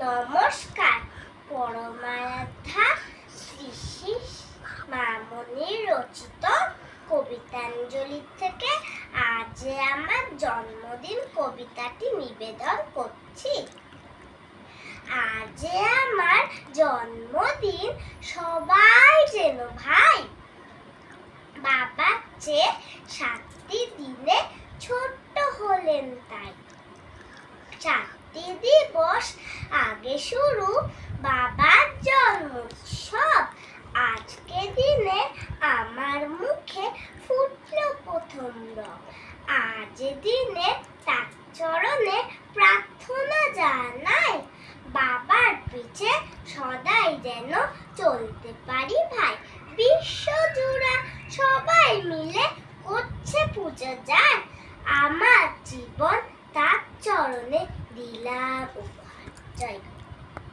নমস্কার। পরমারাধ্যা শ্রী শ্রী মামনির রচিত কবিতাঞ্জলি থেকে আজ আমার জন্মদিন কবিতাটি নিবেদন করছি। আজ আমার জন্মদিন, সবাই যেন ভাই। বাবার চেয়ে 7টি দিনে ছোট্ট হলেন তাই। 4টি দিবস আগে শুরু বাবার জন্মোৎসব। আজকে দিনে আমার মুখে ফুটলো প্রথম রব। আজ দিনে তার চরণে প্রার্থনা জানাই, বাবার পিছে সদাই যেন চলতে পারি ভাই। বিশ্বজুড়া সবাই মিলে করছে পূজা যায়, আমার জীবন তার চরণে দিলাম উপহার। জয়।